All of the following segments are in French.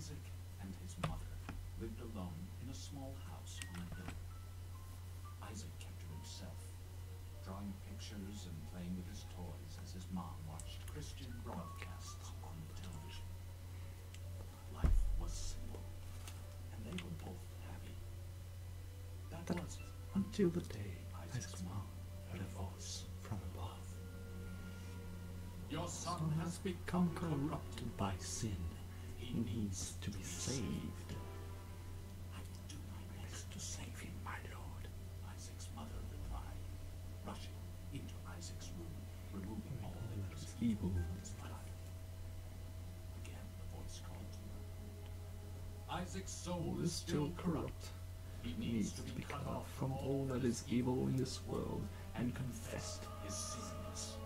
Isaac and his mother lived alone in a small house on a hill. Isaac kept to himself, drawing pictures and playing with his toys as his mom watched Christian broadcasts on the television. Life was simple, and they were both happy. That was Until the day Isaac's mom heard a voice from above. Your son has become corrupted by sin. He Needs to be saved. I will do my best to save him, my lord. Isaac's mother replied, rushing into Isaac's room, removing all that was evil from his life. Again, the voice called to her. Isaac's soul is still corrupt. He needs to be cut off from all that is evil in this world and confess his sins.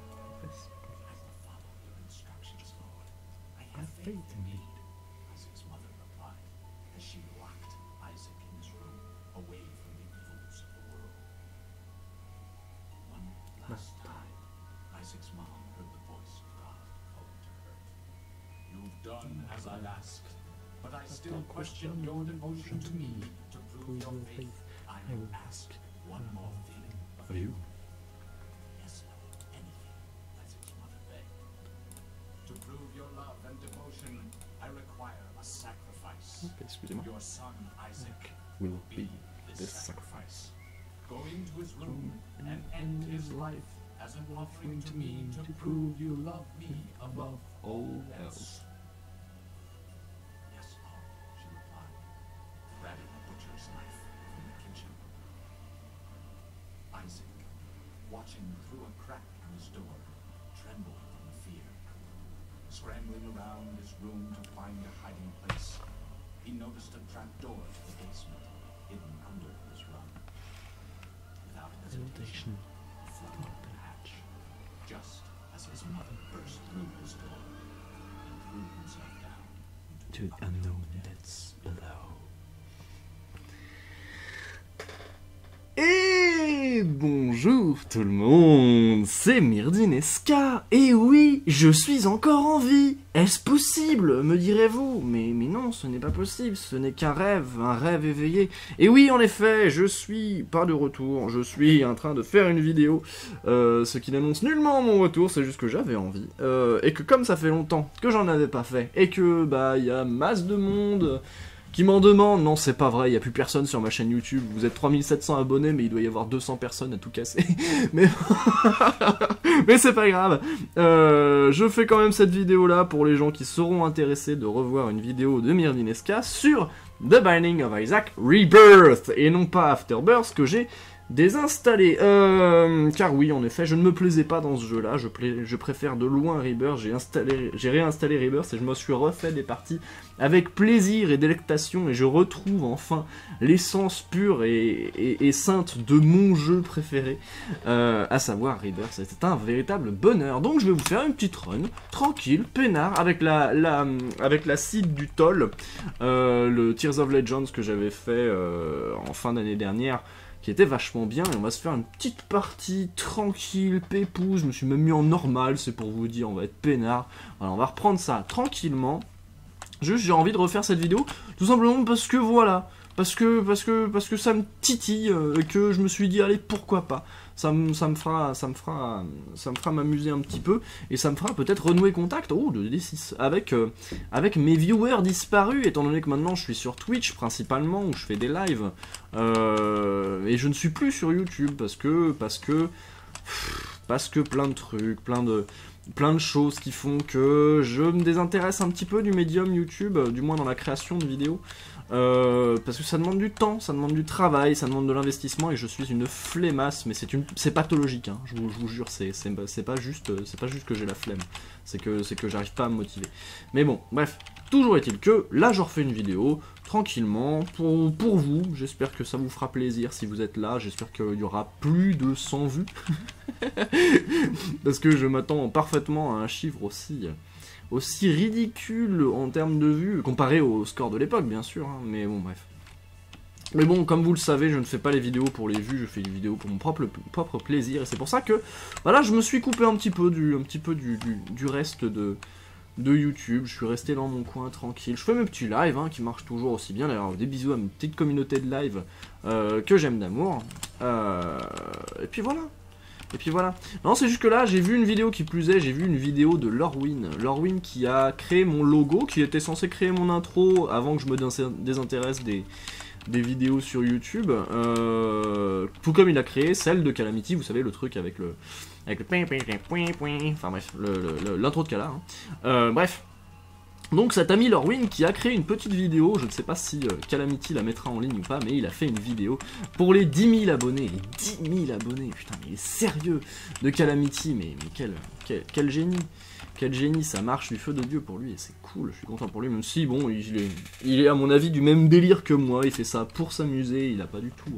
I will follow your instructions, Lord. I have faith in you. Isaac's mother replied as she locked Isaac in his room, away from the evils of the world. One last time, Isaac's mom heard the voice of God calling to her. You've done as I asked, but I still question your devotion to me. To prove your faith, I will ask one more thing of you. Yes, Lord, anything, Isaac's mother begged. To prove your love and devotion, I require a sacrifice. Excusez-moi. Your son, Isaac, Will be be this this sacrifice. Go into his room and end his life as an offering to me to prove you love me above all else. Yes, Lord, she replied, grabbing a butcher's knife from the kitchen. Isaac, watching through a crack in his door, trembled in fear. Scrambling around his room to find a hiding place, he noticed a trap door to the basement, hidden under his rug. Without hesitation, he flung open the hatch, just as his mother burst through his door and threw himself down To the unknown depths below. Et bonjour tout le monde, c'est Myrdineska, et oui, je suis encore en vie. Est-ce possible, me direz-vous? Mais non, ce n'est pas possible, ce n'est qu'un rêve, un rêve éveillé. Et oui, en effet, je suis pas de retour, je suis en train de faire une vidéo, ce qui n'annonce nullement mon retour, c'est juste que j'avais envie, et que comme ça fait longtemps que j'en avais pas fait, et que, bah, il y a masse de monde qui m'en demande. Non, c'est pas vrai, il n'y a plus personne sur ma chaîne YouTube. Vous êtes 3700 abonnés, mais il doit y avoir 200 personnes à tout casser. Mais, mais c'est pas grave. Je fais quand même cette vidéo-là pour les gens qui seront intéressés de revoir une vidéo de Myrdineska sur The Binding of Isaac Rebirth, et non pas Afterbirth, que j'ai désinstallé. Car oui, en effet, je ne me plaisais pas dans ce jeu-là. Je préfère de loin Rebirth. J'ai réinstallé Rebirth et je me suis refait des parties avec plaisir et délectation, et je retrouve enfin l'essence pure et sainte de mon jeu préféré, à savoir Rebirth. C'était un véritable bonheur. Donc je vais vous faire une petite run tranquille, peinard, avec la seed du Toll, le Tears of Legends que j'avais fait en fin d'année dernière, qui était vachement bien, et on va se faire une petite partie tranquille, pépouze. Je me suis même mis en normal, c'est pour vous dire, on va être peinard. Voilà, on va reprendre ça tranquillement. Juste, j'ai envie de refaire cette vidéo, tout simplement parce que voilà, parce que ça me titille, et que je me suis dit, allez, pourquoi pas. Ça me fera m'amuser un petit peu, et ça me fera peut-être renouer contact, de D6, avec mes viewers disparus, étant donné que maintenant je suis sur Twitch principalement, où je fais des lives, et je ne suis plus sur YouTube, parce que plein de trucs, plein de choses qui font que je me désintéresse un petit peu du médium YouTube, du moins dans la création de vidéos. Parce que ça demande du temps, ça demande du travail, ça demande de l'investissement, et je suis une flemmasse, mais c'est pathologique, hein, je vous jure, c'est pas juste que j'ai la flemme, c'est que j'arrive pas à me motiver. Mais bon, bref, toujours est-il que là je refais une vidéo tranquillement pour vous. J'espère que ça vous fera plaisir si vous êtes là, j'espère qu'il y aura plus de 100 vues parce que je m'attends parfaitement à un chiffre aussi ridicule en termes de vues, comparé au score de l'époque, bien sûr, hein, mais bon, bref. Mais bon, comme vous le savez, je ne fais pas les vidéos pour les vues, je fais les vidéos pour mon propre plaisir, et c'est pour ça que, voilà, je me suis coupé un petit peu du reste de YouTube. Je suis resté dans mon coin tranquille. Je fais mes petits lives hein, qui marchent toujours aussi bien. D'ailleurs, des bisous à une petite communauté de live que j'aime d'amour. Et puis voilà. Et puis voilà. Non, c'est juste que là, j'ai vu une vidéo qui plus est, j'ai vu une vidéo de Lorwyn. Lorwyn qui a créé mon logo, qui était censé créer mon intro avant que je me désintéresse des vidéos sur YouTube. Tout comme il a créé celle de Calamity, vous savez, le truc avec le enfin bref, l'intro de Cala. Hein. Bref. Donc cet ami Lorwyn qui a créé une petite vidéo, je ne sais pas si Calamity la mettra en ligne ou pas, mais il a fait une vidéo pour les 10 000 abonnés, les 10 000 abonnés, putain mais il est sérieux de Calamity, mais quel génie, quel génie, ça marche du feu de Dieu pour lui et c'est cool, je suis content pour lui, même si bon, il est à mon avis du même délire que moi, il fait ça pour s'amuser, il a pas du tout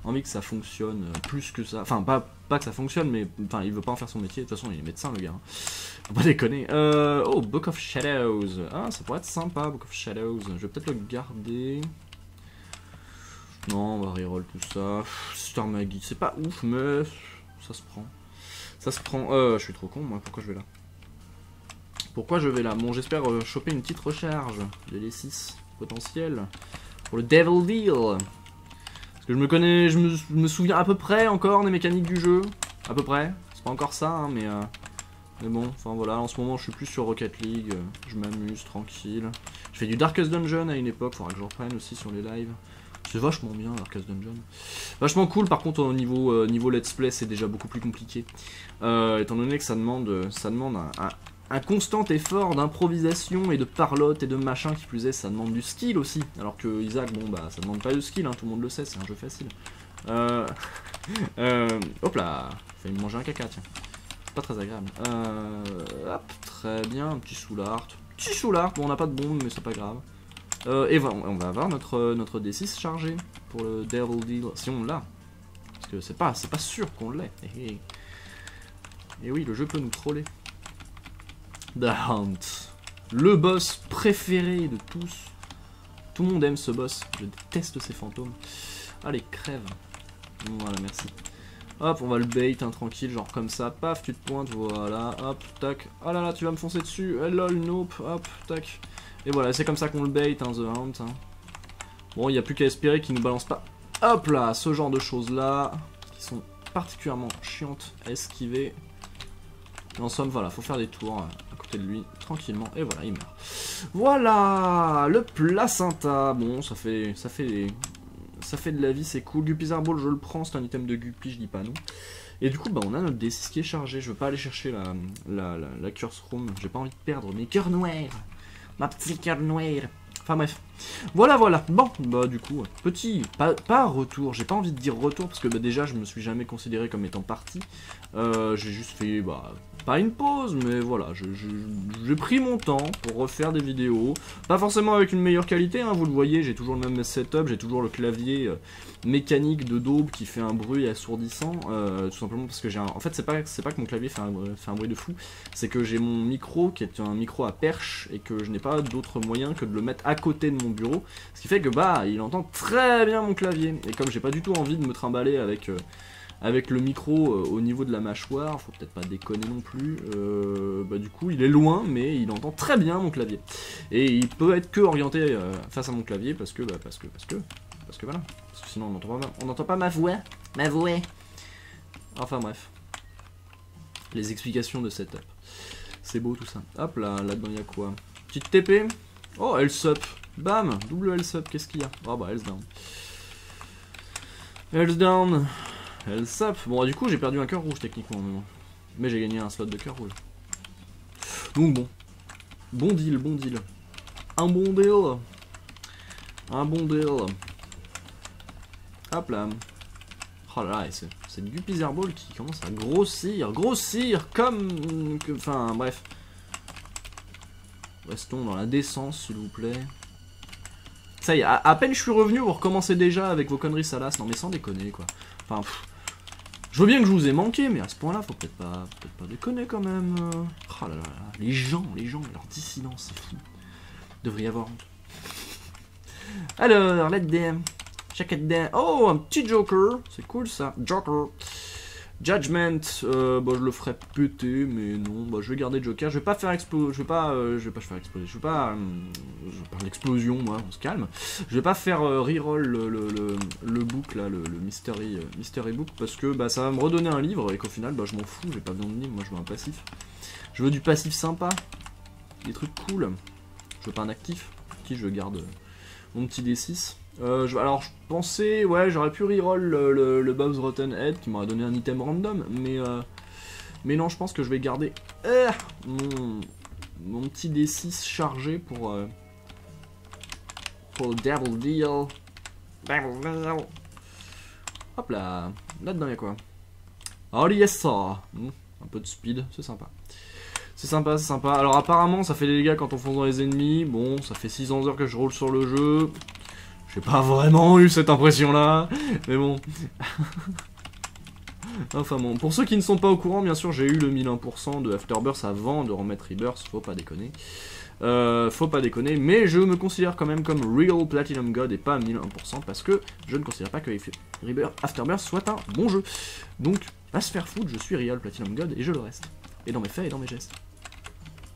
envie que ça fonctionne plus que ça, enfin pas que ça fonctionne, mais enfin il veut pas en faire son métier, de toute façon il est médecin le gars. Hein. Faut pas déconner. Oh, Book of Shadows. Ah, ça pourrait être sympa, Book of Shadows. Je vais peut-être le garder. Non, on va reroll tout ça. Star Maggie, c'est pas ouf, mais ça se prend. Ça se prend. Je suis trop con, moi. Pourquoi je vais là? Pourquoi je vais là? Bon, j'espère choper une petite recharge de les 6 potentiels pour le Devil Deal. Parce que je me connais, je me souviens à peu près encore des mécaniques du jeu. À peu près. C'est pas encore ça, hein, mais bon, enfin voilà, en ce moment je suis plus sur Rocket League, je m'amuse, tranquille. Je fais du Darkest Dungeon à une époque, faudra que je reprenne aussi sur les lives. C'est vachement bien, Darkest Dungeon. Vachement cool, par contre au niveau let's play c'est déjà beaucoup plus compliqué. Étant donné que ça demande un constant effort d'improvisation et de parlotte et de machin, qui plus est, ça demande du skill aussi. Alors que Isaac, bon bah ça demande pas de skill, hein, tout le monde le sait, c'est un jeu facile. Hop là, j'ai failli me manger un caca, tiens. Pas très agréable. Hop, très bien, un petit soulard. Petit soulard, bon on n'a pas de bombe mais c'est pas grave. Et voilà, on va avoir notre D6 chargé pour le Devil Deal, si on l'a. Parce que c'est pas sûr qu'on l'ait. Et oui, le jeu peut nous troller. The Hunt. Le boss préféré de tous. Tout le monde aime ce boss, je déteste ces fantômes. Allez, crève. Voilà, merci. Hop, on va le bait, hein, tranquille, genre comme ça, paf, tu te pointes, voilà, hop, tac, oh là là, tu vas me foncer dessus, lol, nope, hop, tac. Et voilà, c'est comme ça qu'on le bait, hein, The Hunt. Hein. Bon, il n'y a plus qu'à espérer qu'il nous balance pas, hop là, ce genre de choses-là, qui sont particulièrement chiantes à esquiver. Et en somme, voilà, faut faire des tours à côté de lui, tranquillement, et voilà, il meurt. Voilà, le placenta, bon, ça fait de la vie, c'est cool. Guppy's Airball, je le prends, c'est un item de Guppy, je dis pas non. Et du coup, bah, on a notre D6 qui est chargé. Je veux pas aller chercher la Curse Room. J'ai pas envie de perdre mes cœurs noirs. Ma petite cœur noir. Enfin bref. Voilà. Bon, bah du coup, petit, pas retour. J'ai pas envie de dire retour parce que bah, déjà, je me suis jamais considéré comme étant parti. J'ai juste fait, bah, pas une pause, mais voilà, j'ai pris mon temps pour refaire des vidéos. Pas forcément avec une meilleure qualité, hein, vous le voyez, j'ai toujours le même setup, j'ai toujours le clavier mécanique de daube qui fait un bruit assourdissant, tout simplement parce que j'ai un... En fait, c'est pas que mon clavier fait un bruit de fou, c'est que j'ai mon micro qui est un micro à perche et que je n'ai pas d'autre moyen que de le mettre à côté de mon bureau, ce qui fait que bah, il entend très bien mon clavier. Et comme j'ai pas du tout envie de me trimballer avec le micro au niveau de la mâchoire, faut peut-être pas déconner non plus, bah du coup il est loin mais il entend très bien mon clavier. Et il peut être que orienté face à mon clavier parce que voilà. Parce que sinon on n'entend pas ma voix. Enfin bref. Les explications de setup. C'est beau tout ça. Hop là, là-dedans il y a quoi? Petite TP. Oh, Health up. Bam, double Health up, qu'est-ce qu'il y a? Oh bah Health down. Health down. Elle sape. Bon, du coup, j'ai perdu un cœur rouge techniquement, mais j'ai gagné un slot de cœur rouge. Donc bon. Bon deal. Un bon deal. Hop là. Oh là là, c'est du Guppy's Airball qui commence à grossir comme... Enfin, bref. Restons dans la décence, s'il vous plaît. Ça y est, à peine je suis revenu, vous recommencez déjà avec vos conneries salaces. Non mais sans déconner, quoi. Enfin, je veux bien que je vous ai manqué, mais à ce point-là, faut peut-être pas déconner quand même. Oh là là là, les gens, leur dissidence, c'est fou. Devrait y avoir honte. Alors, let's DM. Check it down. Oh, un petit Joker. C'est cool ça. Joker. Judgment, bah je le ferai péter, mais non, bah je vais garder Joker. Je vais pas faire exploser, je vais pas faire exploser, je parle d'explosion, moi, on se calme. Je vais pas faire reroll le book là, le mystery book, parce que bah ça va me redonner un livre et qu'au final, bah je m'en fous, j'ai pas besoin de livre, moi je veux un passif. Je veux du passif sympa, des trucs cool. Je veux pas un actif, qui je garde mon petit D6. Alors je pensais, ouais, j'aurais pu reroll le Bob's Rotten Head qui m'aurait donné un item random, mais non, je pense que je vais garder mon petit D6 chargé pour le Double Deal. Hop là, là-dedans y'a quoi? Oh yes ça, un peu de speed, c'est sympa. C'est sympa, c'est sympa. Alors apparemment ça fait des dégâts quand on fonce dans les ennemis, bon, ça fait 600 heures que je roule sur le jeu. J'ai pas vraiment eu cette impression-là, mais bon. Enfin bon, pour ceux qui ne sont pas au courant, bien sûr, j'ai eu le 1001% de Afterbirth avant de remettre Rebirth, faut pas déconner. Mais je me considère quand même comme Real Platinum God et pas 1001% parce que je ne considère pas que Afterbirth soit un bon jeu. Donc, à se faire foutre, je suis Real Platinum God et je le reste. Et dans mes faits et dans mes gestes.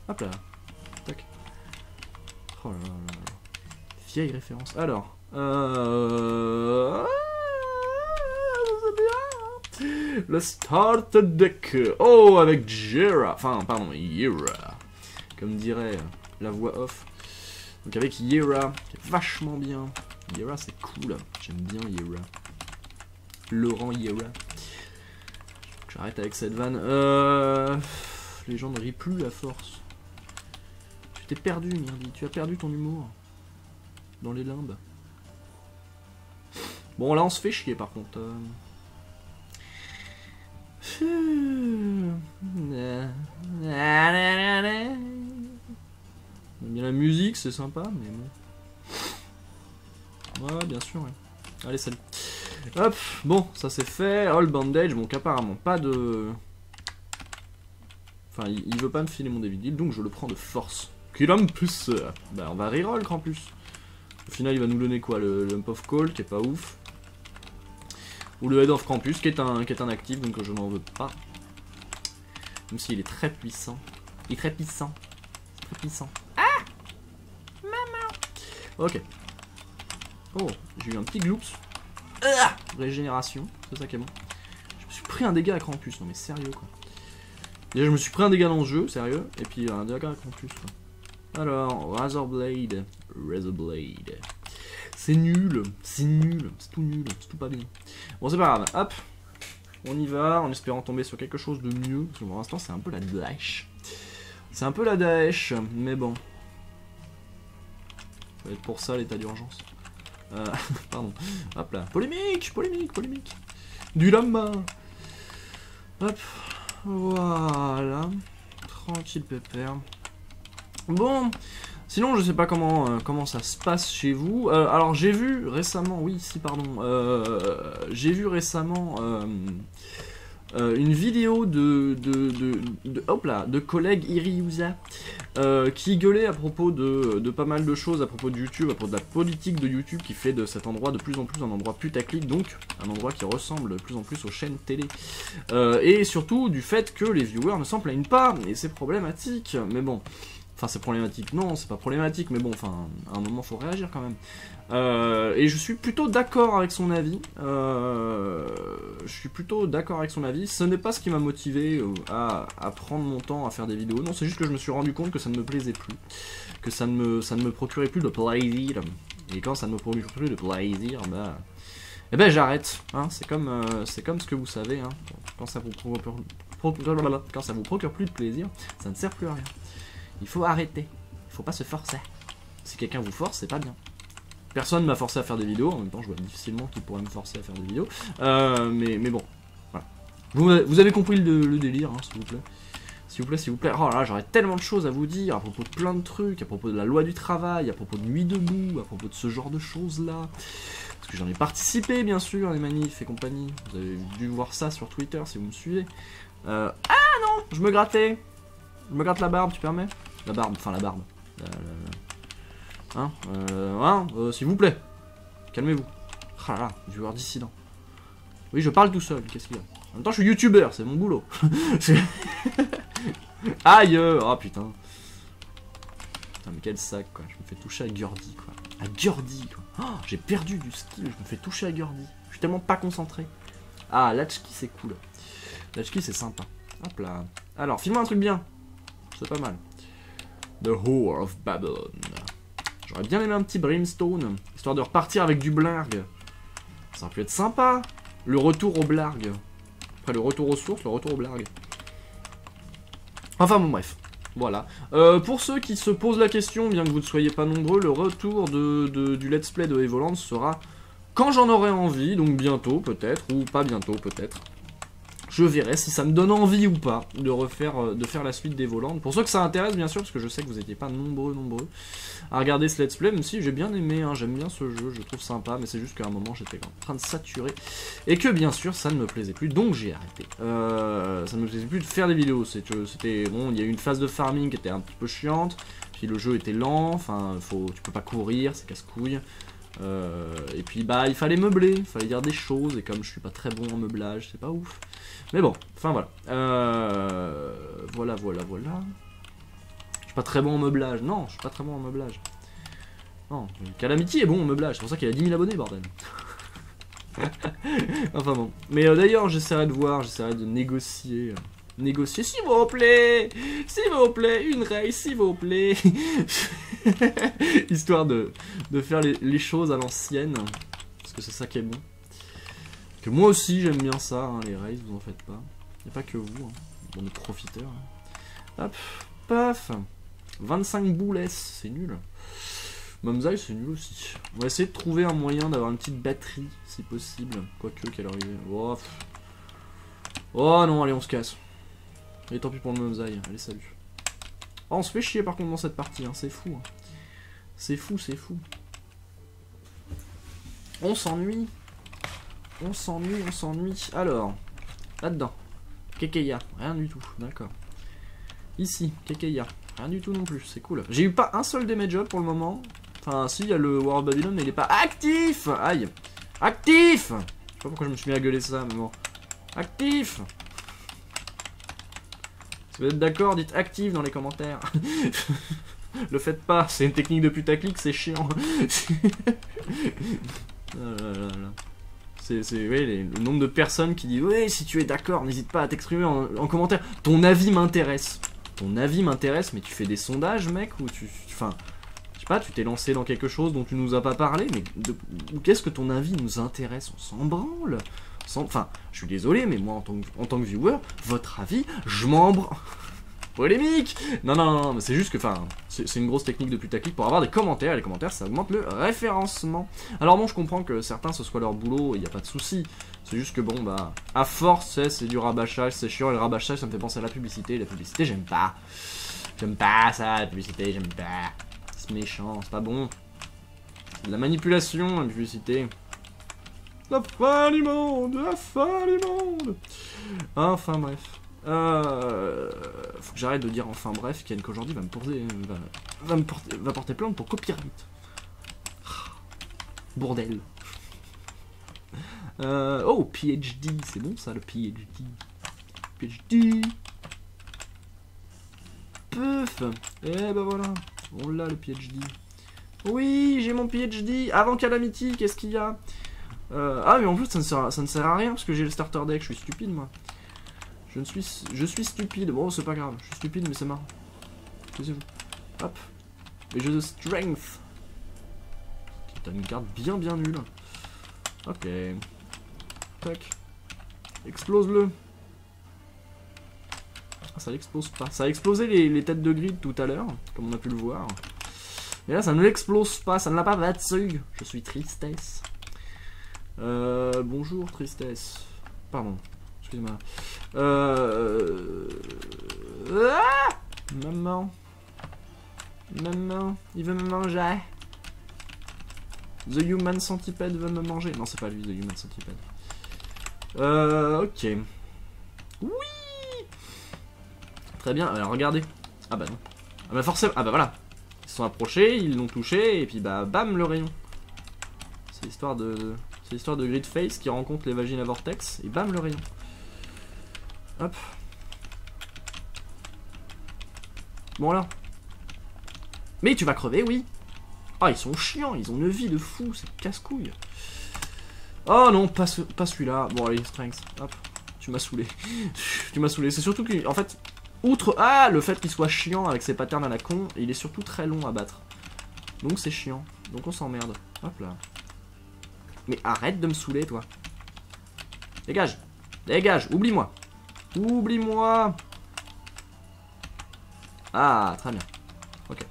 Hop là. Tac. Oh là là là là. Vieille référence. Alors. Le start deck. Oh, avec Jera. Enfin, pardon, Yera. Comme dirait la voix off. Donc avec Yera, qui est vachement bien. Yera, c'est cool. J'aime bien Yera. Laurent Yera. J'arrête avec cette vanne. Les gens ne rient plus à force. Tu t'es perdu, Mirdi. Tu as perdu ton humour. Dans les limbes. Bon, là, on se fait chier, par contre. Bien la musique, c'est sympa, mais bon. Ouais, bien sûr, ouais. Allez, salut. Hop, bon, ça c'est fait. All bandage, donc apparemment pas de... Enfin, il veut pas me filer mon David Deal, donc je le prends de force. Krampus. Bah, on va reroll Krampus. Au final, il va nous donner quoi? Le Lump of Coal, qui est pas ouf. Ou le Head of Krampus, qui est un actif, donc je n'en veux pas. Même s'il est très puissant. Il est très puissant. Très puissant. Ah! Maman! Ok. Oh, j'ai eu un petit gloops. Régénération, c'est ça qui est bon. Je me suis pris un dégât à Krampus, non mais sérieux quoi. Déjà je me suis pris un dégât dans ce jeu, sérieux, et puis un dégât à Krampus quoi. Alors, Razorblade. C'est nul, c'est tout nul, c'est tout pas bien. Bon c'est pas grave, hop. On y va, en espérant tomber sur quelque chose de mieux, parce que pour l'instant c'est un peu la Daesh. C'est un peu la Daesh, mais bon. Ça va être pour ça l'état d'urgence. Pardon. Hop là. Polémique. Du lama. Hop. Voilà. Tranquille pépère. Bon. Sinon, je sais pas comment ça se passe chez vous. Alors, j'ai vu récemment... Oui, si, pardon. J'ai vu récemment... une vidéo de collègue Iriusa qui gueulait à propos de pas mal de choses, à propos de YouTube, à propos de la politique de YouTube qui fait de cet endroit de plus en plus un endroit putaclic, donc un endroit qui ressemble de plus en plus aux chaînes télé. Et surtout du fait que les viewers ne s'en plaignent pas, et c'est problématique, mais bon... Enfin, c'est problématique, non, c'est pas problématique, mais bon, enfin, à un moment, faut réagir quand même. Et je suis plutôt d'accord avec son avis. Ce n'est pas ce qui m'a motivé à prendre mon temps à faire des vidéos. Non, c'est juste que je me suis rendu compte que ça ne me plaisait plus. Que ça ne me procurait plus de plaisir. Et quand ça ne me procure plus de plaisir, bah... Eh ben, j'arrête. Hein, c'est comme ce que vous savez. Hein. Quand ça vous procure plus de plaisir, ça ne sert plus à rien. Il faut arrêter, il faut pas se forcer. Si quelqu'un vous force, c'est pas bien. Personne m'a forcé à faire des vidéos, en même temps je vois difficilement qui pourrait me forcer à faire des vidéos. Mais bon, voilà. Vous avez compris le délire, hein, s'il vous plaît. S'il vous plaît. Oh là là, j'aurais tellement de choses à vous dire, à propos de plein de trucs, à propos de la loi du travail, à propos de Nuit debout, à propos de ce genre de choses-là. Parce que j'en ai participé, bien sûr, les manifs et compagnie. Vous avez dû voir ça sur Twitter, si vous me suivez. Ah non, je me grattais. Je me gratte la barbe, tu permets? La barbe, s'il vous plaît. Calmez-vous. Ah là là, viewer dissident. Oui, je parle tout seul, qu'est-ce qu'il y a? En même temps, je suis youtubeur, c'est mon boulot. Aïe. Oh putain. Putain, mais quel sac, quoi. Je me fais toucher à Gurdy, quoi. À Gurdy, quoi. Oh, j'ai perdu du skill, je me fais toucher à Gurdy. Je suis tellement pas concentré. Ah, Latchkey, c'est cool. Latchkey, c'est sympa. Hop là. Alors, file-moi un truc bien. C'est pas mal. The Whore of Babylon. J'aurais bien aimé un petit Brimstone, histoire de repartir avec du blarg. Ça aurait pu être sympa. Le retour au blarg. Après le retour aux sources, le retour au blarg. Enfin bon, bref. Voilà. Pour ceux qui se posent la question, bien que vous ne soyez pas nombreux, le retour du let's play de Evoland sera quand j'en aurai envie, donc bientôt peut-être, ou pas bientôt peut-être. Je verrai si ça me donne envie ou pas de faire la suite d'Evoland. Pour ceux que ça intéresse, bien sûr, parce que je sais que vous n'étiez pas nombreux à regarder ce let's play, même si j'ai bien aimé, hein, j'aime bien ce jeu, je le trouve sympa, mais c'est juste qu'à un moment j'étais en train de saturer, et que bien sûr ça ne me plaisait plus, donc j'ai arrêté. Ça ne me plaisait plus de faire des vidéos, c'était bon, il y a eu une phase de farming qui était un petit peu chiante, puis le jeu était lent, enfin tu peux pas courir, c'est casse-couille. Et puis bah il fallait meubler, il fallait dire des choses, et comme je suis pas très bon en meublage, c'est pas ouf. Mais bon, enfin voilà. Voilà. Je suis pas très bon en meublage, non, je suis pas très bon en meublage. Non, Calamity est bon en meublage, c'est pour ça qu'il a 10 000 abonnés, bordel. Enfin bon. Mais d'ailleurs, j'essaierai de voir, j'essaierai de négocier. Négocier, s'il vous plaît, une race, s'il vous plaît. Histoire de faire les choses à l'ancienne, parce que c'est ça qui est bon. Que moi aussi j'aime bien ça, hein, les races, vous en faites pas. Il n'y a pas que vous, hein, bon, des profiteurs. Hein. Hop, paf. 25 boules, c'est nul. Momzai, c'est nul aussi. On va essayer de trouver un moyen d'avoir une petite batterie, si possible. Quoique, qu'elle arrive. Oh, oh non, allez, on se casse. Et tant pis pour le Momzai, allez, salut. Oh, on se fait chier par contre dans cette partie, hein. C'est fou. Hein. C'est fou. On s'ennuie. On s'ennuie. Alors, là-dedans. Kekeya, rien du tout, d'accord. Ici, Kekeya, rien du tout non plus, c'est cool. J'ai eu pas un seul damage up pour le moment. Enfin, si, il y a le War of Babylon, mais il est pas actif. Aïe. Actif. Je sais pas pourquoi je me suis mis à gueuler ça, mais bon. Actif. Si vous êtes d'accord, dites actif dans les commentaires. Le faites pas, c'est une technique de putaclic, c'est chiant. C'est oui, le nombre de personnes qui disent ouais, si tu es d'accord, n'hésite pas à t'exprimer en commentaire. Ton avis m'intéresse. Ton avis m'intéresse, mais tu fais des sondages, mec, ou enfin, je sais pas, tu t'es lancé dans quelque chose dont tu nous as pas parlé, mais qu'est-ce que ton avis nous intéresse? On s'en branle. Enfin, je suis désolé, mais moi, en tant que viewer, votre avis, je m'en branle. Polémique. Non, mais c'est juste que, enfin, c'est une grosse technique de putaclic pour avoir des commentaires, et les commentaires, ça augmente le référencement. Alors bon, je comprends que certains, ce soit leur boulot, il n'y a pas de souci. C'est juste que bon, bah, à force, c'est du rabâchage, c'est chiant, et le rabâchage, ça me fait penser à la publicité, j'aime pas. J'aime pas ça, la publicité, j'aime pas. C'est méchant, c'est pas bon. C'est de la manipulation, la publicité. La fin du monde, la fin du monde. Enfin bref. Faut que j'arrête de dire enfin bref, Ken qu'aujourd'hui va porter plainte pour copyright. Bordel. Oh, PhD, c'est bon ça le PhD. PhD. Peuf. Et ben voilà, on l'a le PhD. Oui, j'ai mon PhD. Avant Calamity, qu'est-ce qu'il y a? Ah mais en plus ça ne sert à rien parce que j'ai le starter deck, je suis stupide moi. Je suis stupide, bon c'est pas grave, je suis stupide mais c'est marrant. Hop. Et j'ai de strength. T'as une carte bien nulle. Ok. Tac. Explose-le. Ah, ça l'explose pas. Ça a explosé les têtes de grid tout à l'heure, comme on a pu le voir. Mais là ça ne l'explose pas, ça ne l'a pas battu. Je suis tristesse. Bonjour tristesse. Pardon. Excuse-moi. Ah maman, il veut me manger. The Human Centipede veut me manger. Non, c'est pas lui, The Human Centipede. Ok. Oui. Très bien. Alors regardez. Ah bah non. Ah bah forcément. Ah bah voilà. Ils se sont approchés, ils l'ont touché et puis bah bam le rayon. C'est l'histoire de Gridface qui rencontre les Vagina Vortex et bam le rayon. Hop. Bon là. Mais tu vas crever, oui. Ah, ils sont chiants, ils ont une vie de fou, c'est casse-couille. Oh non, pas celui-là. Bon, allez, strength. Hop, tu m'as saoulé. Tu m'as saoulé. C'est surtout que, en fait, outre le fait qu'il soit chiant avec ses patterns à la con, il est surtout très long à battre. Donc c'est chiant. Donc on s'emmerde. Hop là. Mais arrête de me saouler, toi. Dégage. Dégage, oublie-moi. Oublie-moi. Ah, très bien. Ok.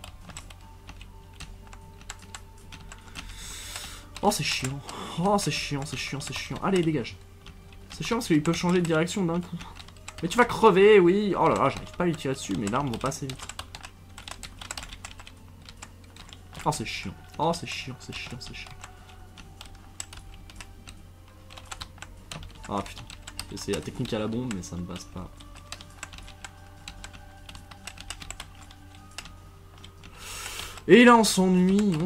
Oh, c'est chiant. Oh, c'est chiant, c'est chiant, c'est chiant. Allez, dégage. C'est chiant parce qu'ils peuvent changer de direction d'un coup. Mais tu vas crever, oui. Oh là là, j'arrive pas à lui tirer dessus. Mes larmes vont pas assez vite. Oh, c'est chiant. Oh, c'est chiant, c'est chiant, c'est chiant. Ah putain. C'est la technique à la bombe, mais ça ne passe pas. Et là, on s'ennuie,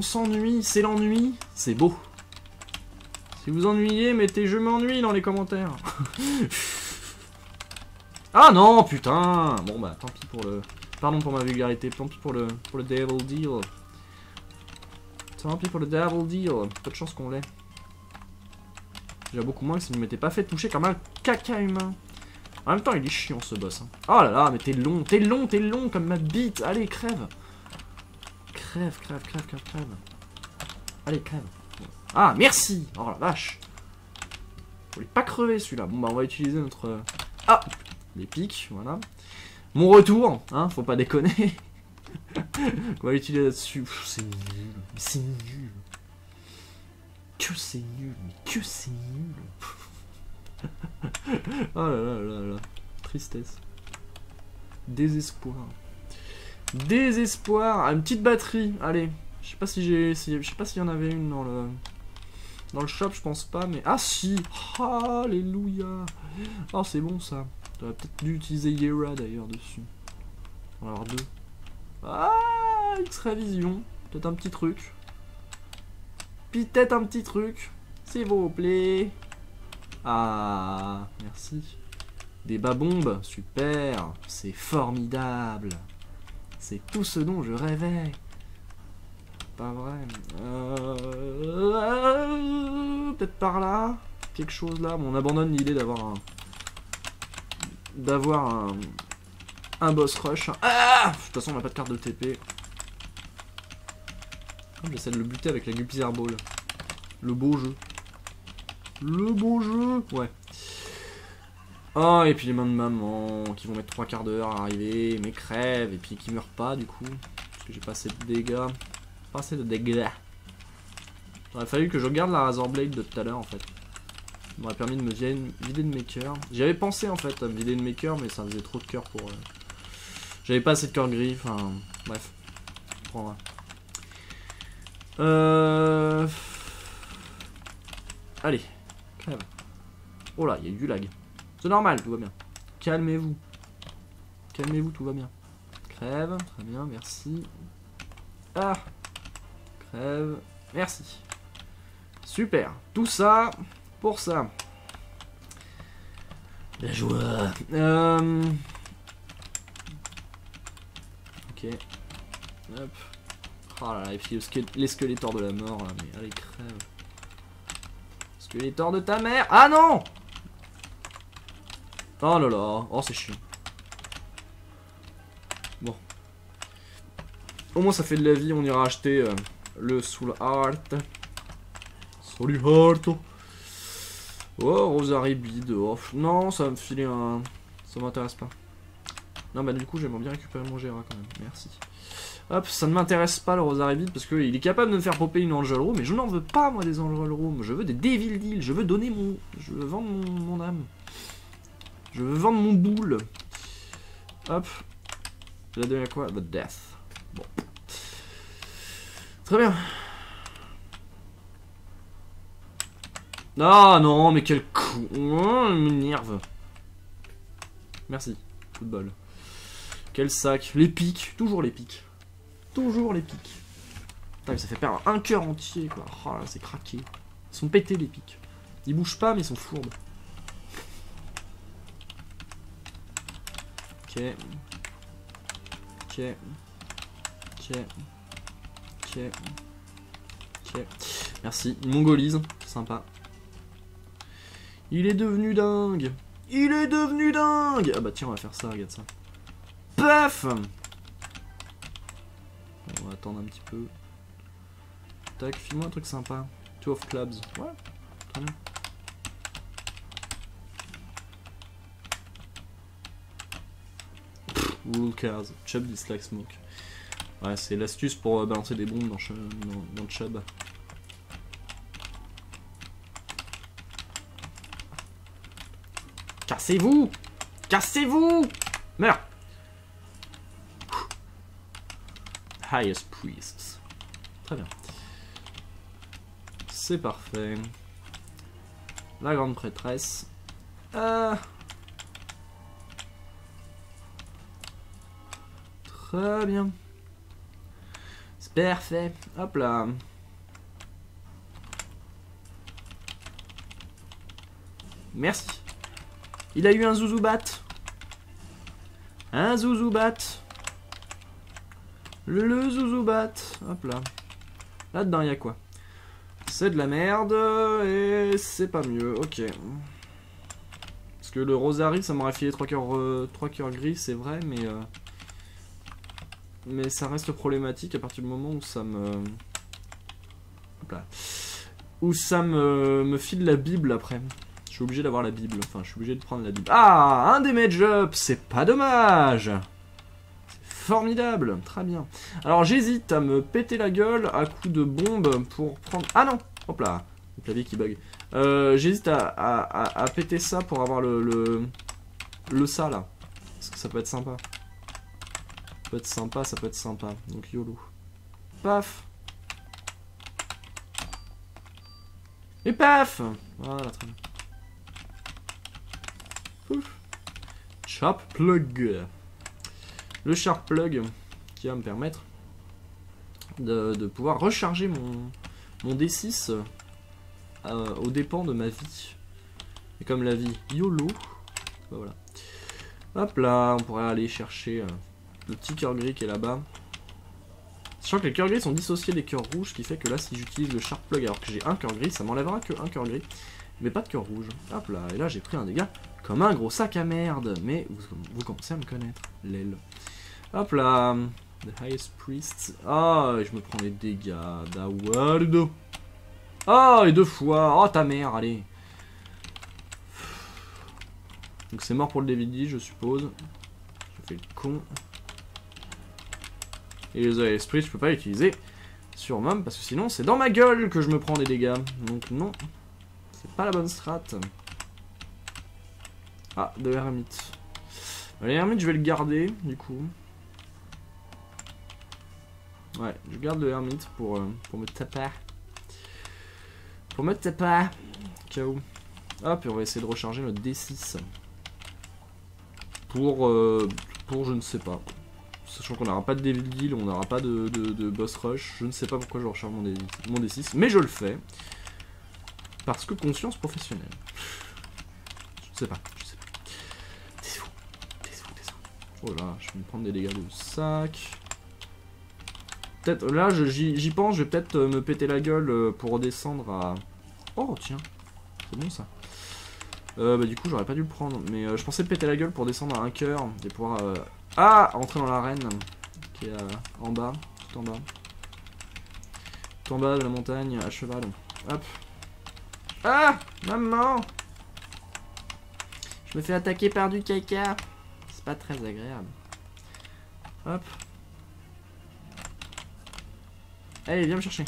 c'est l'ennui. C'est beau. Si vous ennuyez, mettez je m'ennuie dans les commentaires. Ah non, putain. Bon bah, tant pis pour le... Pardon pour ma vulgarité, tant pis pour le Devil Deal. Tant pis pour le Devil Deal. Pas de chance qu'on l'ait. Déjà beaucoup moins que si je ne m'étais pas fait toucher comme un caca humain. En même temps, il est chiant ce boss. Hein. Oh là là, mais t'es long comme ma bite. Allez, crève. Crève. Allez, crève. Ah, merci. Oh la vache. Faut les pas crever celui-là. Bon bah, on va utiliser notre... Ah, les pics, voilà. Mon retour, hein, faut pas déconner. On va l'utiliser là-dessus. C'est nul. C'est nul. Que c'est nul. Mais que c'est nul. Oh là là là là. Tristesse. Désespoir. Désespoir. Ah, une petite batterie. Allez. Je sais pas si j'ai... je sais pas s'il y en avait une dans le... Dans le shop, je pense pas, mais... Ah si. Alléluia. Oh, c'est bon ça. J'aurais peut-être dû utiliser Yera d'ailleurs dessus. On va avoir deux. Ah, X-Ray Vision. Peut-être un petit truc. Peut-être un petit truc. S'il vous plaît. Ah, merci. Des bas-bombes. Super. C'est formidable. C'est tout ce dont je rêvais. Pas vrai. Peut-être par là. Quelque chose là. Bon, on abandonne l'idée d'avoir un boss rush. Ah, de toute façon, on n'a pas de carte de TP. J'essaie de le buter avec la Guppy's Ball. Le beau jeu. Le beau jeu. Ouais. Oh, et puis les mains de maman qui vont mettre 3 quarts d'heure à arriver, mais crèvent, et puis qui meurent pas du coup. Parce que j'ai pas assez de dégâts. Pas assez de dégâts. Il aurait fallu que je regarde la Razor Blade de tout à l'heure en fait. Ça m'aurait permis de me vider de mes cœurs. J'avais pensé en fait à me vider de mes cœurs, mais ça faisait trop de cœur pour... J'avais pas assez de cœur gris, enfin... Bref. On prendra. Allez. Crève. Oh là, il y a eu du lag. C'est normal, tout va bien. Calmez-vous. Calmez-vous, tout va bien. Crève. Très bien, merci. Ah. Crève. Merci. Super. Tout ça... Pour ça. La joie. Ok. Hop. Oh là là, et puis les squelettors de la mort là, mais allez crève. Squelettors de ta mère. Ah non. Oh là là. Oh c'est chiant. Bon. Au moins ça fait de la vie, on ira acheter le Soul Heart. Soul Heart. Oh, Rosary Bid. Oh, non, ça va me filer un... Ça m'intéresse pas. Non, bah du coup, j'aimerais bien récupérer mon Gera quand même. Merci. Hop, ça ne m'intéresse pas le Rosary Bid parce qu'il est capable de me faire popper une Angel Room. Mais je n'en veux pas, moi, des Angel Room. Je veux des Devil Deal. Je veux donner mon... Je veux vendre mon âme. Je veux vendre mon boule. Hop. Je vais la donner à quoi? The Death. Bon. Très bien. Ah non, mais quel con, oh, il m'énerve. Merci, football. Quel sac, les pics, toujours les pics. Toujours les pics. Putain, mais ça fait perdre un cœur entier, quoi. Oh là, c'est craqué. Ils sont pétés, les pics. Ils bougent pas, mais ils sont fourbes. Ok. Ok. Ok. Ok. Ok. Merci. Il mongolise. Sympa. Il est devenu dingue. Il est devenu dingue. Ah bah tiens, on va faire ça, regarde ça. Paf. On va attendre un petit peu. Tac, file-moi un truc sympa. Two of clubs. Ouais, très bien. Rule cars. Chubb dislike smoke. Ouais, c'est l'astuce pour balancer des bombes dans le Chubb. Cassez-vous! Cassez-vous! Meurs! Highest priests. Très bien. C'est parfait. La grande prêtresse. Très bien. C'est parfait. Hop là. Merci. Il a eu un Zuzubat. Un Zuzubat. Le Zuzubat. Hop là. Là-dedans, il y a quoi? C'est de la merde et c'est pas mieux. Ok. Parce que le Rosary, ça m'aurait filé 3 cœurs gris, c'est vrai, mais ça reste problématique à partir du moment où ça me... Hop là. Où ça me file la Bible après. Je suis obligé d'avoir la Bible. Enfin, je suis obligé de prendre la Bible. Ah, un damage up, c'est pas dommage. C'est formidable, très bien. Alors, j'hésite à me péter la gueule à coups de bombe pour prendre... Ah non, hop là, le clavier qui bug. J'hésite à péter ça pour avoir le ça, là. Parce que ça peut être sympa. Ça peut être sympa, ça peut être sympa. Donc, YOLO. Paf. Et paf. Voilà, très bien. Ouf. Sharp plug. Le sharp plug qui va me permettre de pouvoir recharger mon D6 aux dépens de ma vie. Et comme la vie YOLO, bah voilà. Hop là, on pourrait aller chercher le petit cœur gris qui est là-bas. Sachant que les cœurs gris sont dissociés des cœurs rouges, ce qui fait que là, si j'utilise le sharp plug alors que j'ai un cœur gris, ça m'enlèvera que un cœur gris, mais pas de cœur rouge. Hop là, et là j'ai pris un dégât comme un gros sac à merde, mais vous commencez à me connaître, l'aile. Hop là, the highest priest. Ah, je me prends les dégâts d'Awardo. Ah, et 2 fois. Oh ta mère, allez. Donc c'est mort pour le DVD, je suppose. Je fais le con. Et les highest priest, je peux pas l'utiliser sur Mom parce que sinon c'est dans ma gueule que je me prends des dégâts. Donc non, c'est pas la bonne strat. Ah, de Hermite. Le Hermite, je vais le garder, du coup. Ouais, je garde le Hermite pour me taper. Pour me taper. Ciao. Hop, et on va essayer de recharger notre D6. Pour je ne sais pas. Sachant qu'on n'aura pas de Devil Deal, on n'aura pas de boss rush. Je ne sais pas pourquoi je recharge mon D6, mais je le fais. Parce que conscience professionnelle. Je sais pas. Oh là, je vais me prendre des dégâts de sac. Peut-être, là, j'y pense, je vais peut-être me péter la gueule pour redescendre à... Oh, tiens, c'est bon ça. Bah du coup, j'aurais pas dû le prendre, mais je pensais me péter la gueule pour descendre à un cœur et pouvoir... rentrer dans l'arène, qui est en bas, tout en bas. Tout en bas de la montagne, à cheval. Hop. Ah, maman! Je me fais attaquer par du caca. Pas très agréable. Hop. Allez, viens me chercher.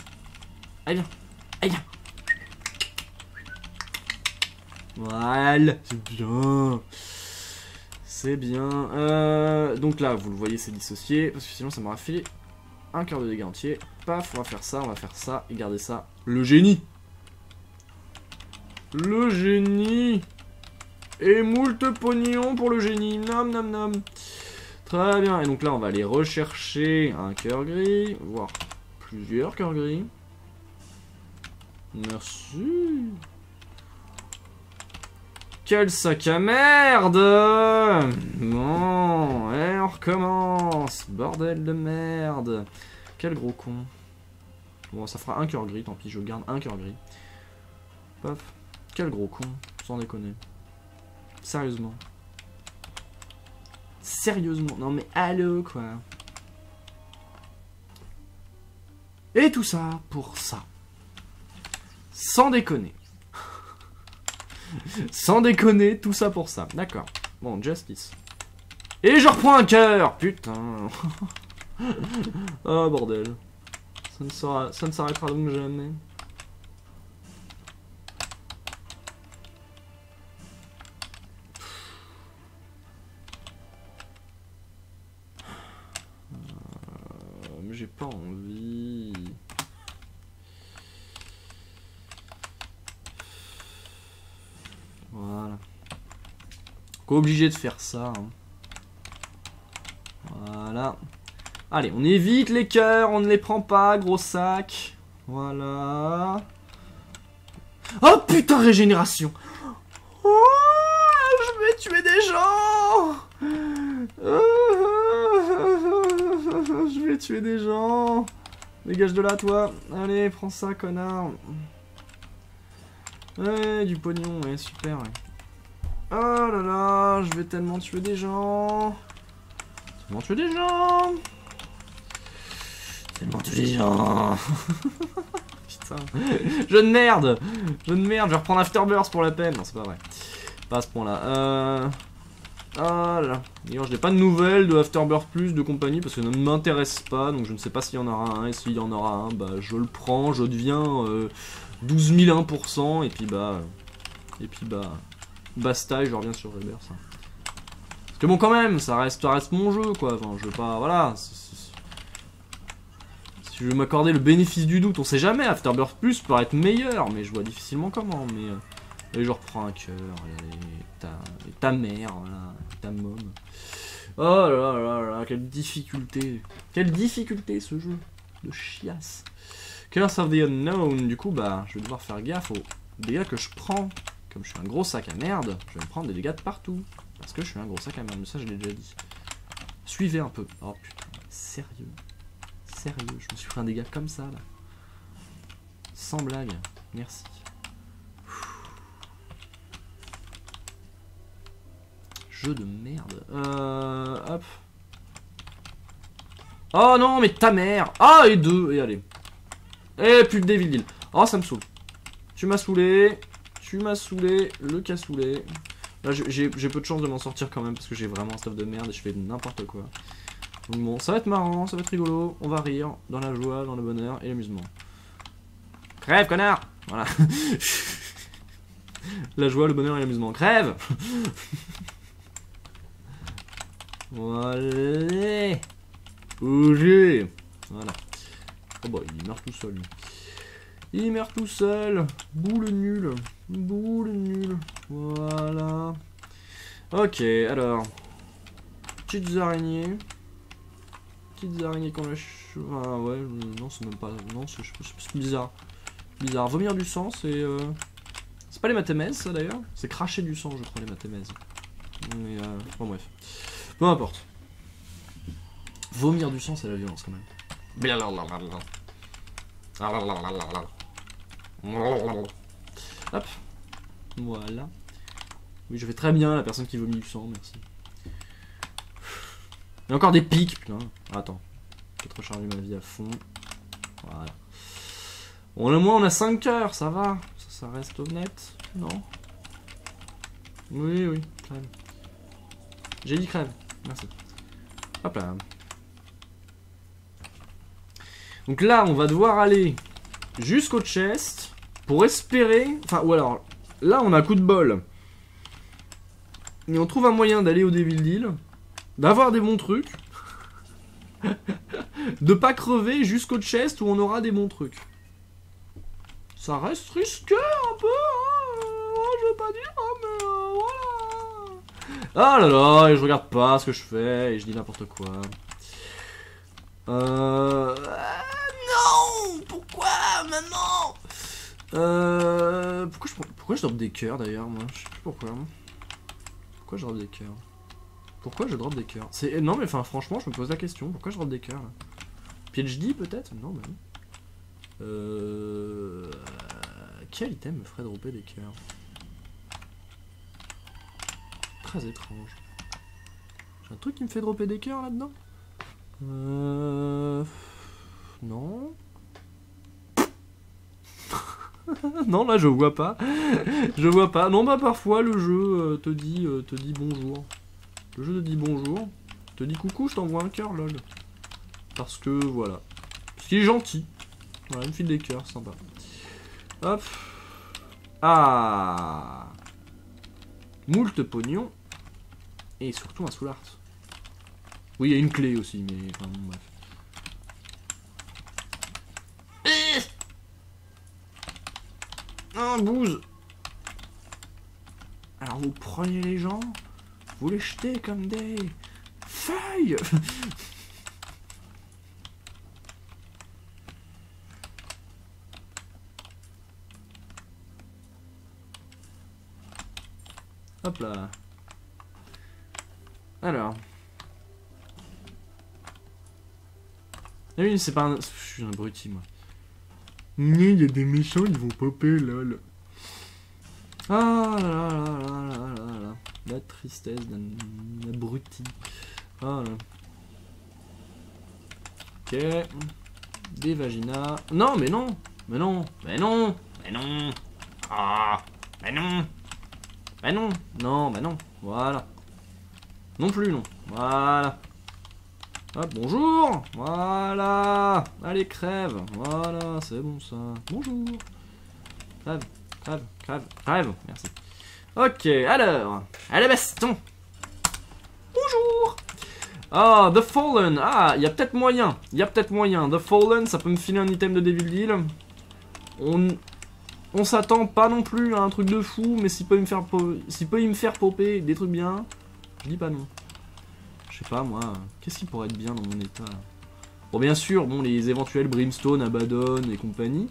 Allez, viens. Allez, viens. Voilà. C'est bien. C'est bien. Donc là, vous le voyez, c'est dissocié. Parce que sinon, ça m'aura filé un cœur de dégâts entier. Paf, on va faire ça, et garder ça. Le génie. Le génie. Et moult pognon pour le génie. Nom nom nom. Très bien. Et donc là, on va aller rechercher un cœur gris. Voire plusieurs cœurs gris. Merci. Quel sac à merde! Bon, et on recommence. Bordel de merde. Quel gros con. Bon, ça fera un cœur gris, tant pis, je garde un cœur gris. Paf. Quel gros con, sans déconner. Sérieusement. Sérieusement. Non mais allô, quoi. Et tout ça pour ça. Sans déconner. Sans déconner, tout ça pour ça. D'accord. Bon, justice. Et je reprends un cœur. Putain. Oh, bordel. Ça ne s'arrêtera donc jamais. Mais j'ai pas envie. Voilà. Obligé de faire ça. Hein. Voilà. Allez, on évite les cœurs, on ne les prend pas, gros sac. Voilà. Oh putain, régénération. Oh, je vais tuer des gens. Je vais tuer des gens. Dégage de là, toi. Allez, prends ça, connard. Ouais, du pognon, ouais, super. Ouais. Oh là là, je vais tellement tuer des gens. Tellement tuer des gens. Tellement tuer des gens. Putain. Jeu de merde. Jeu de merde, je vais reprendre Afterburst pour la peine. Non, c'est pas vrai. Pas à ce point-là. Ah là. D'ailleurs, je n'ai pas de nouvelles de Afterburst Plus de compagnie parce que ça ne m'intéresse pas. Donc je ne sais pas s'il y en aura un. Et s'il y en aura un, bah je le prends. Je deviens 12 001%. Et puis bah. Basta et je reviens sur Rebirth. Hein. Parce que bon, quand même, ça reste mon jeu quoi. Enfin, je veux pas. Voilà. Si je veux m'accorder le bénéfice du doute, on sait jamais. Afterbirth Plus peut être meilleur, mais je vois difficilement comment. Mais. Et je reprends un cœur. Et ta mère, voilà. Ta môme. Oh là là là, quelle difficulté. Quelle difficulté ce jeu. De chiasse. Curse of the Unknown. Du coup, bah, je vais devoir faire gaffe aux dégâts que je prends. Comme je suis un gros sac à merde, je vais me prendre des dégâts de partout. Parce que je suis un gros sac à merde, mais ça je l'ai déjà dit. Suivez un peu. Oh putain, sérieux. Sérieux, je me suis pris un dégât comme ça là. Sans blague, merci. Jeu de merde. Hop. Oh non, mais ta mère. Ah, et deux, et allez. Et plus de Devil Deal. Oh, ça me saoule. Tu m'as saoulé. Tu m'as saoulé, le cassoulet. Là, j'ai peu de chance de m'en sortir quand même parce que j'ai vraiment un stuff de merde et je fais n'importe quoi. Donc bon, ça va être marrant, ça va être rigolo. On va rire dans la joie, dans le bonheur et l'amusement. Crève, connard. Voilà. La joie, le bonheur et l'amusement. Crève. Voilà. Bougez. Voilà. Oh bah, il meurt tout seul, lui. Il meurt tout seul. Boule nulle. Boule nulle. Voilà. Ok, alors. Petites araignées. Petites araignées qu'on a... Ah ouais, non, c'est même pas... Non, c'est bizarre. Bizarre. Vomir du sang, c'est... C'est pas les mathémèses, ça, d'ailleurs. C'est cracher du sang, je crois, les mathémèses. Mais, bon, bref. Peu importe. Vomir du sang, c'est la violence, quand même. Hop. Voilà. Oui, je fais très bien la personne qui vomit du sang, merci. Il y a encore des pics, putain. Attends. Je vais recharger ma vie à fond. Voilà. Bon, au moins on a 5 cœurs, ça va. Ça reste honnête, non? Oui, oui, crève. J'ai dit crève, merci. Hop là. Donc là, on va devoir aller jusqu'au chest pour espérer... Enfin, ou alors, là, on a un coup de bol. Et on trouve un moyen d'aller au Devil Deal, d'avoir des bons trucs, de pas crever jusqu'au chest où on aura des bons trucs. Ça reste risqué un peu, hein, je veux pas dire, mais voilà. Ah là là, et je regarde pas ce que je fais, et je dis n'importe quoi. Non, pourquoi maintenant pourquoi Pourquoi je drop des cœurs d'ailleurs, moi? Je sais plus pourquoi. Pourquoi je drop des cœurs? Pourquoi je drop des cœurs? Non mais enfin franchement je me pose la question, pourquoi je drop des cœurs là? PhD peut-être? Non bah non. Quel item me ferait dropper des cœurs? Très étrange. J'ai un truc qui me fait dropper des cœurs là-dedans? Non. Non là je vois pas. Je vois pas. Non bah parfois le jeu te dit bonjour. Le jeu te dit bonjour. Te dit coucou, je t'envoie un cœur lol. Parce que voilà. Parce qu'il est gentil. Voilà, il me file des cœurs, sympa. Hop. Ah. Moult pognon. Et surtout un soul art. Oui, il y a une clé aussi, mais enfin bon, bref. Un bouse. Alors vous prenez les gens, vous les jetez comme des feuilles. Hop là. Alors. Ah oui, c'est pas un... Je suis un abruti, moi. Il y a des méchants, ils vont popper, lol. Ah là là là là là là là. La tristesse d'un abruti. Ah là. Ok. Des vaginas. Non, mais non. Mais non. Mais non. Mais non. Ah. Mais non. Mais non. Non, mais non. Voilà. Non plus, non. Voilà. Hop, bonjour. Voilà. Allez, crève. Voilà, c'est bon ça. Bonjour. Crève, crève, crève, crève. Merci. Ok, alors. Allez, baston. Bonjour. Ah, The Fallen. Ah, il y a peut-être moyen. Il y a peut-être moyen. The Fallen, ça peut me filer un item de Devil Deal. On s'attend pas non plus à un truc de fou, mais s'il peut y me faire popper des trucs bien, je dis pas non. Je sais pas moi, qu'est-ce qui pourrait être bien dans mon état? Bon bien sûr, bon les éventuels Brimstone, Abaddon et compagnie.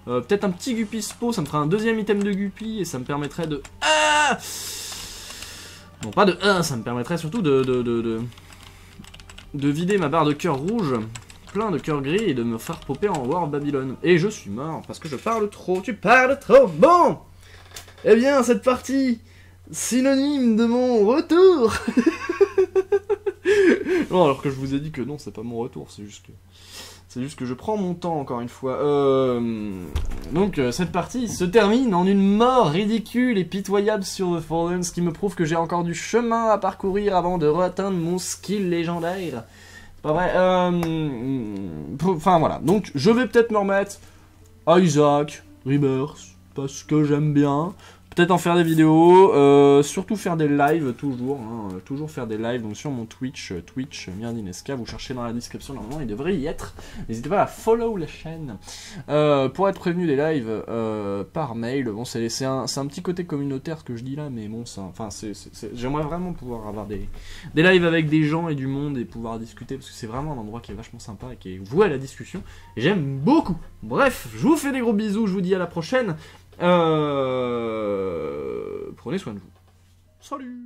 Peut-être un petit Guppy Spo, ça me fera un deuxième item de Guppy et ça me permettrait de... Ah non pas de... ça me permettrait surtout de vider ma barre de cœur rouge, plein de cœur gris et de me faire popper en War of Babylon. Et je suis mort parce que je parle trop, tu parles trop. Bon. Eh bien cette partie, synonyme de mon retour. Non, alors que je vous ai dit que non, c'est pas mon retour, c'est juste que je prends mon temps encore une fois. Donc cette partie se termine en une mort ridicule et pitoyable sur The Fallen, ce qui me prouve que j'ai encore du chemin à parcourir avant de atteindre mon skill légendaire. Pas vrai. Enfin voilà. Donc je vais peut-être me remettre à Isaac, Rebirth, parce que j'aime bien. Peut-être en faire des vidéos, surtout faire des lives toujours, hein, toujours faire des lives donc sur mon Twitch, Myrdhinesca, vous cherchez dans la description, normalement il devrait y être. N'hésitez pas à follow la chaîne pour être prévenu des lives par mail. Bon c'est un petit côté communautaire ce que je dis là, mais bon enfin j'aimerais vraiment pouvoir avoir des lives avec des gens et du monde et pouvoir discuter parce que c'est vraiment un endroit qui est vachement sympa et qui est voué à la discussion et j'aime beaucoup. Bref, je vous fais des gros bisous, je vous dis à la prochaine. Prenez soin de vous. Salut!